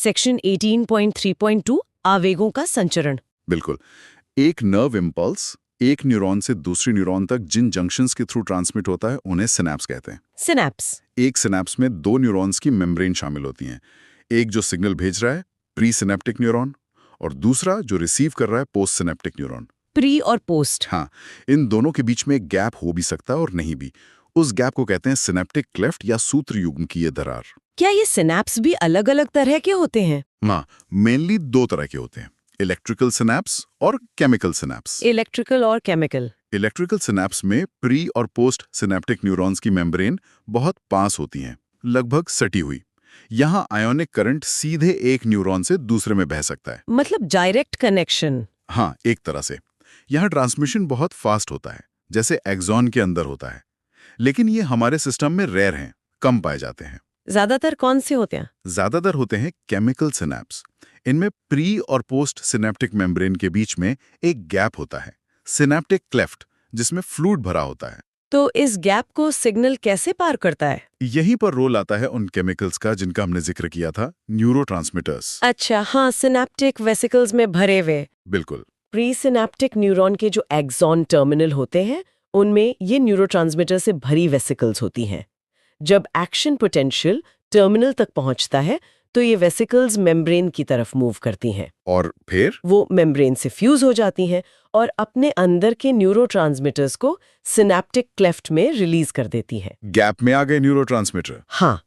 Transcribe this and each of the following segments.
Section 18.3.2 आवेगों का संचरण। बिल्कुल। एक नर्व इम्पल्स एक न्यूरॉन से दूसरी न्यूरॉन तक जिन जंक्शंस के थ्रू ट्रांसमिट होता है उन्हें सिनेप्स कहते हैं। सिनेप्स। एक सिनेप्स में दो न्यूरॉन्स की मेम्ब्रेन शामिल होती हैं, एक जो सिग्नल भेज रहा है प्री सिनेप्टिक न्यूरॉन और दूसरा जो रिसीव कर रहा है पोस्ट सिनेप्टिक न्यूरॉन। प्री और पोस्ट। हाँ, इन दोनों के बीच में एक गैप हो भी सकता है और नहीं भी। उस गैप को कहते हैं सिनेप्टिक क्लेफ्ट या सूत्र युग्म की ये दरार। क्या ये सिनेप्स भी अलग अलग तरह के होते हैं? हाँ, मेनली दो तरह के होते हैं, इलेक्ट्रिकल सिनेप्स और केमिकल सिनेप्स। इलेक्ट्रिकल और केमिकल। इलेक्ट्रिकल सिनेप्स में प्री और पोस्ट सिनेप्टिक न्यूरॉन्स की मेम्ब्रेन बहुत पास होती हैं, लगभग सटी हुई। यहाँ आयोनिक करंट सीधे एक न्यूरॉन से दूसरे में बह सकता है। मतलब डायरेक्ट कनेक्शन। हाँ, एक तरह से। यहाँ ट्रांसमिशन बहुत फास्ट होता है, जैसे एक्सॉन के अंदर होता है, लेकिन ये हमारे सिस्टम में रेयर हैं, कम पाए जाते हैं। ज्यादातर कौन से होते हैं? ज्यादातर होते हैं केमिकल सिनेप्स। इनमें प्री और पोस्ट सिनेप्टिक मेम्ब्रेन के बीच में एक गैप होता है, सिनेप्टिक क्लेफ्ट, जिसमें फ्लूइड भरा होता है। तो इस गैप को सिग्नल कैसे पार करता है? यहीं पर रोल आता है उन केमिकल्स का जिनका हमने जिक्र किया था, न्यूरोट्रांसमीटर्स। अच्छा, हाँ, सिनेप्टिक वेसिकल्स में भरे हुए। बिल्कुल। प्री सिनेप्टिक न्यूरॉन के जो एक्सॉन टर्मिनल होते हैं, उनमें ये न्यूरोट्रांसमीटर से भरी वेसिकल्स होती हैं। जब एक्शन पोटेंशियल टर्मिनल तक पहुंचता है तो ये वेसिकल्स मेम्ब्रेन की तरफ मूव करती हैं और फिर वो मेम्ब्रेन से फ्यूज हो जाती हैं और अपने अंदर के न्यूरोट्रांसमीटर्स को सिनेप्टिक क्लेफ्ट में रिलीज कर देती हैं। गैप में आ गए न्यूरोट्रांसमीटर। हाँ,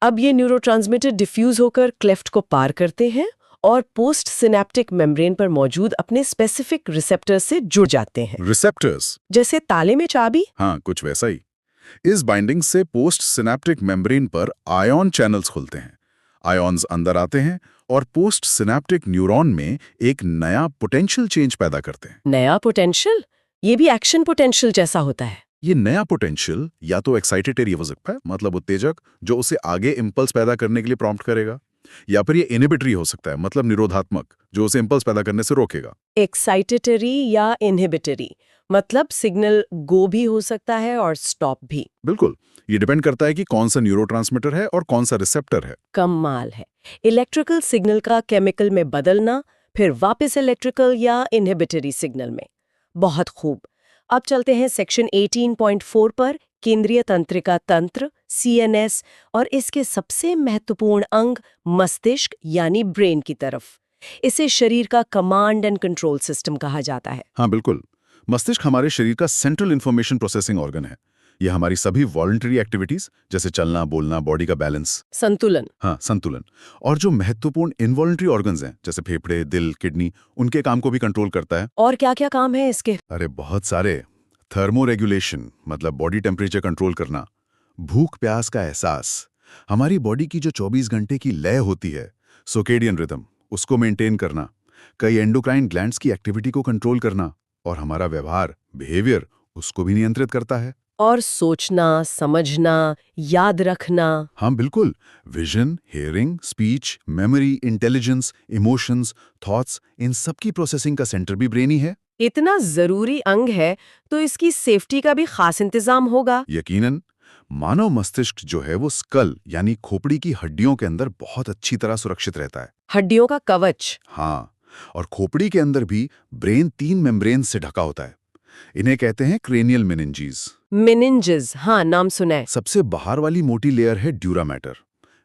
अब ये न्यूरोट्रांसमीटर डिफ्यूज होकर क्लेफ्ट को पार करते हैं और पोस्ट सिनेप्टिक मेम्ब्रेन पर मौजूद अपने स्पेसिफिक रिसेप्टर्स से जुड़ जाते हैं। रिसेप्टर्स? जैसे ताले में चाबी। हाँ, कुछ वैसा ही। इस बाइंडिंग से पोस्ट सिनेप्टिक मेम्ब्रेन पर आयन चैनल्स खुलते हैं। आयन्स अंदर आते हैं और पोस्ट सिनेप्टिक न्यूरॉन में एक नया पोटेंशियल चेंज पैदा करते हैं। नया पोटेंशियल? ये भी एक्शन पोटेंशियल जैसा होता है। ये नया पोटेंशियल या तो एक्साइटेटरी हो सकता है, मतलब उत्तेजक जो उसे आगे इंपल्स पैदा करने के लिए प्रॉम्प्ट करेगा, या फिर ये इनहिबिटरी हो सकता है, मतलब निरोधात्मक जो उसे इंपल्स पैदा करने से रोकेगा। एक्साइटेटरी या इनहिबिटरी मतलब सिग्नल गो भी हो सकता है और स्टॉप भी। बिल्कुल, ये डिपेंड करता है कि कौन सा न्यूरोट्रांसमीटर है और कौन सा रिसेप्टर है। कमाल है। इलेक्ट्रिकल सिग्नल का केमिकल में बदलना, फिर वापस इलेक्ट्रिकल या इनहिबिटरी सिग्नल में। बहुत खूब। अब चलते हैं सेक्शन 18.4 पर, केंद्रीय तंत्रिका तंत्र, CNS और इसके सबसे महत्वपूर्ण अंग मस्तिष्क यानी ब्रेन की तरफ। इसे शरीर का कमांड एंड कंट्रोल सिस्टम कहा जाता है। हाँ बिल्कुल, मस्तिष्क हमारे शरीर का सेंट्रल इंफॉर्मेशन प्रोसेसिंग ऑर्गन है। यह हमारी सभी वॉलंटरी एक्टिविटीज जैसे चलना, बोलना, बॉडी का बैलेंस, संतुलन। हाँ संतुलन, और जो महत्वपूर्ण इनवॉलंटरी ऑर्गन्स हैं जैसे फेफड़े, दिल, किडनी, उनके काम को भी कंट्रोल करता है। और क्या क्या काम है इसके? अरे बहुत सारे। थर्मो रेगुलेशन मतलब बॉडी टेम्परेचर कंट्रोल करना, भूख प्यास का एहसास, हमारी बॉडी की जो 24 घंटे की लय होती है सर्केडियन रिदम, उसको मेंटेन करना, कई एंडोक्राइन ग्लैंड्स की एक्टिविटी को कंट्रोल करना, और हमारा व्यवहार, बिहेवियर, उसको भी नियंत्रित करता है। और सोचना, समझना, याद रखना। हाँ बिल्कुल, vision, hearing, speech, memory, intelligence, emotions, thoughts, इन सब की प्रोसेसिंग का सेंटर भी ब्रेन ही है। इतना जरूरी अंग है तो इसकी सेफ्टी का भी खास इंतजाम होगा। यकीनन। मानव मस्तिष्क जो है वो स्कल यानी खोपड़ी की हड्डियों के अंदर बहुत अच्छी तरह सुरक्षित रहता है। हड्डियों का कवच। हाँ, और खोपड़ी के अंदर भी ब्रेन 3 मेम्ब्रेन से ढका होता है। इन्हें कहते हैं क्रेनियल मेनिंजेस। मेनिंजेस, हाँ, नाम सुना है। सबसे बाहर वाली मोटी लेयर है ड्यूरा मैटर,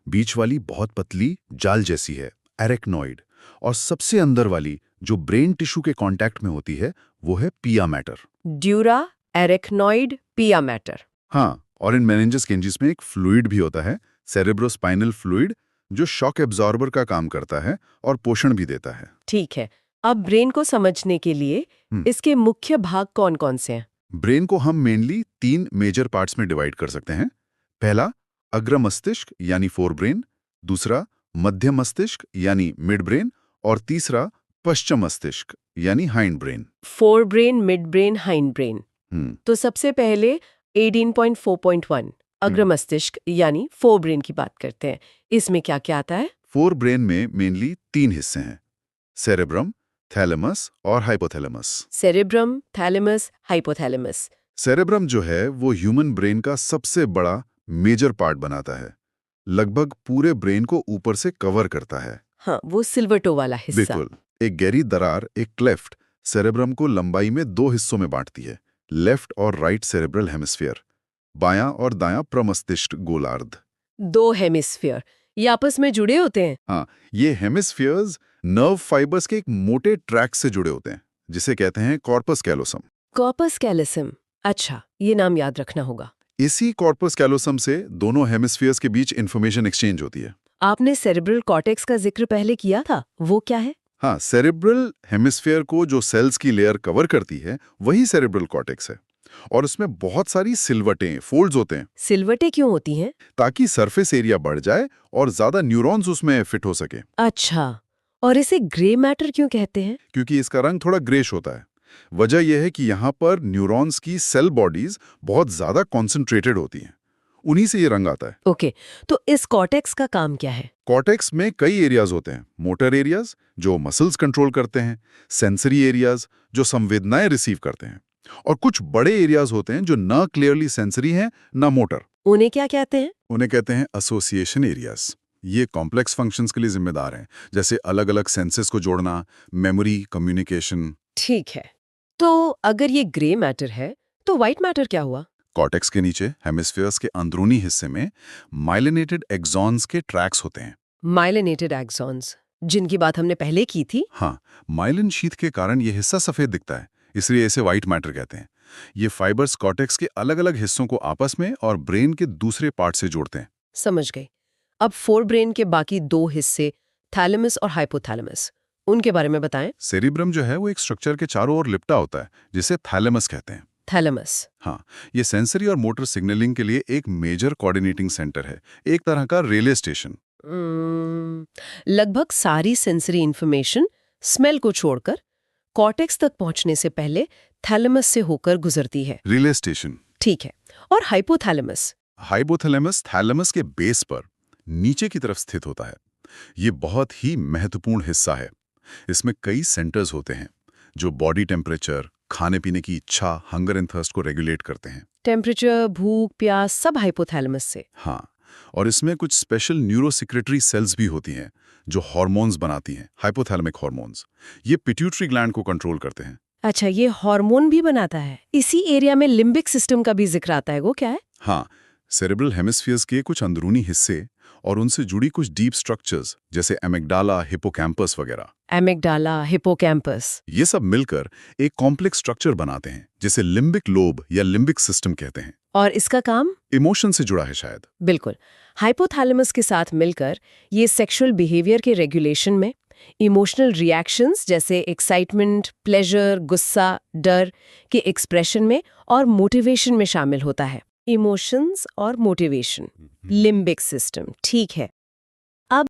बीच वाली बहुत पतली जाल जैसी है एरेक्नॉइड, और सबसे अंदर वाली जो ब्रेन टिश्यू के कांटेक्ट में होती है वो है पिया मैटर। ड्यूरा, एरेक्नॉइड, पिया मैटर। हाँ, और इन मेनिंजेस केंजिस में एक फ्लूइड भी होता है, सेरेब्रोस्पाइनल फ्लूइड, जो शॉक एब्जॉर्बर का काम करता है और पोषण भी देता है। ठीक है, अब ब्रेन को समझने के लिए इसके मुख्य भाग कौन-कौन से हैं? ब्रेन को हम मेनली 3 मेजर पार्ट्स में डिवाइड कर सकते हैं। पहला अग्र मस्तिष्क यानी फोर ब्रेन, दूसरा मध्य मस्तिष्क यानी मिड ब्रेन, और तीसरा पश्चिम मस्तिष्क यानी hind brain. Fore brain, mid brain, hind brain. तो सबसे पहले 18.4.1 अग्र मस्तिष्क यानी फोर ब्रेन की बात करते हैं। इसमें क्या क्या आता है? फोर ब्रेन में मेनली 3 हिस्से हैं, सेरेब्रम, थैलेमस और hypothalamus. Cerebrum, thalamus, hypothalamus. Cerebrum जो है वो ह्यूमन ब्रेन का सबसे बड़ा मेजर पार्ट बनाता है, लगभग पूरे ब्रेन को ऊपर से कवर करता है। हाँ, वो सिल्वर्टो वाला हिस्सा। बिल्कुल। एक गहरी दरार, एक क्लेफ्ट, सेरेब्रम को लंबाई में 2 हिस्सों में बांटती है, लेफ्ट और राइट सेरेब्रल हेमिस्फीयर, बायां और दायां प्रमस्तिष्क गोलार्ध। 2 हेमिस्फीयर, ये आपस में जुड़े होते हैं? हाँ, ये हेमिस्फीयर्स नर्व फाइबर्स के एक मोटे ट्रैक से जुड़े होते हैं, जिसे कहते हैं कॉर्पस कैलोसम। कॉर्पस कैलोसम, अच्छा, ये नाम याद रखना होगा। इसी कॉर्पस कैलोसम से दोनों हेमिस्फीयर्स के बीच इंफॉर्मेशन एक्सचेंज होती है। आपने सेरेब्रल कॉर्टेक्स का जिक्र पहले किया था, वो क्या है? हाँ, सेरेब्रल हेमिस्फीयर को जो सेल्स की लेयर कवर करती है, वही सेरेब्रल कॉर्टेक्स है। और उसमें बहुत सारी सिलवटें, फोल्ड्स होते हैं, सिलवटें क्यों होती हैं? ताकि सरफेस एरिया बढ़ जाए और ज्यादा न्यूरॉन्स उसमें फिट हो सके। अच्छा, और इसे ग्रे मैटर क्यों कहते हैं? क्योंकि इसका रंग थोड़ा ग्रेश होता है। वजह यह है कि यहाँ पर न्यूरॉन्स की सेल बॉडीज बहुत ज्यादा कॉन्सेंट्रेटेड होती हैं। उन्हीं से ये रंग आता है। ओके, तो इस कॉर्टेक्स का काम क्या है? कॉर्टेक्स में कई एरियाज होते हैं। मोटर एरियाज, जो मसल्स कंट्रोल करते हैं, सेंसरी एरियाज, जो संवेदनाएं रिसीव करते हैं, और कुछ बड़े एरियाज होते हैं जो ना क्लियरली सेंसरी हैं ना मोटर। उन्हें क्या कहते हैं? उन्हें कहते हैं एसोसिएशन एरियाज। ये कॉम्प्लेक्स फंक्शंस के लिए जिम्मेदार हैं, जैसे अलग अलग सेंसेस को जोड़ना, मेमोरी, कम्युनिकेशन। ठीक है, तो अगर ये ग्रे मैटर है, तो व्हाइट मैटर क्या हुआ? कॉर्टेक्स के नीचे हेमिस्फीयर्स के अंदरूनी हिस्से में माइलिनेटेड एक्सॉन्स के ट्रैक्स होते हैं। माइलिनेटेड एक्सॉन्स, जिनकी बात हमने पहले की थी। हाँ, माइलिन शीथ के कारण ये हिस्सा सफेद दिखता है, इसलिए इसे व्हाइट मैटर कहते हैं। ये फाइबर्स कॉर्टेक्स के अलग-अलग हिस्सों को आपस में और ब्रेन के दूसरे पार्ट से जोड़ते हैं। समझ गई। अब फोरब्रेन के बाकी 2 हिस्से, थैलेमस और हाइपोथैलेमस, उनके बारे में बताएं। सेरिब्रम जो है वो एक स्ट्रक्चर के चारों ओर लिपटा होता है, जिसे थैलेमस कहते हैं। थैलेमस। हाँ, ये सेंसरी और मोटर सिग्नलिंग के लिए एक मेजर कोऑर्डिनेटिंग सेंटर है, एक तरह का रेलवे स्टेशन। लगभग सारी सेंसरी इंफॉर्मेशन, स्मेल को छोड़कर, कॉर्टेक्स तक पहुंचने से पहले थैलेमस से होकर गुजरती है। Relay station. ठीक है, और हाइपोथैलेमस? हाइपोथैलेमस थैलेमस के बेस पर नीचे की तरफ स्थित होता है। ये बहुत ही महत्वपूर्ण हिस्सा है। इसमें कई सेंटर्स होते हैं जो बॉडी टेम्परेचर, खाने पीने की इच्छा, हंगर एंड थर्स्ट को रेगुलेट करते हैं। टेम्परेचर, भूख, प्यास, सब हाइपोथैलेमस से। हाँ, और इसमें कुछ स्पेशल न्यूरोसिक्रेटरी सेल्स भी होती हैं जो हार्मोन्स बनाती हैं, हाइपोथैलेमिक हार्मोन्स। ये पिट्यूटरी ग्लैंड को कंट्रोल करते हैं। अच्छा, ये हार्मोन भी बनाता है। इसी एरिया में लिम्बिक सिस्टम का भी जिक्र आता है, वो क्या है? हाँ, सेरेब्रल हेमिस्फीयर्स के कुछ अंदरूनी हिस्से और उनसे जुड़ी कुछ डीप स्ट्रक्चर्स, जैसे एमिग्डाला, हिपोकैम्पस वगैरह। Amygdala, hippocampus. ये सब मिलकर एक कॉम्प्लेक्स स्ट्रक्चर बनाते हैं, जिसे लिम्बिक लोब या लिम्बिक सिस्टम कहते हैं। और इसका काम? इमोशन से जुड़ा है शायद। बिल्कुल। हाइपोथैलेमस के साथ मिलकर ये सेक्सुअल बिहेवियर के रेगुलेशन में, इमोशनल रिएक्शंस जैसे एक्साइटमेंट, प्लेजर, गुस्सा, डर के एक्सप्रेशन में और मोटिवेशन में शामिल होता है। इमोशंस और मोटिवेशन, लिम्बिक सिस्टम, ठीक है।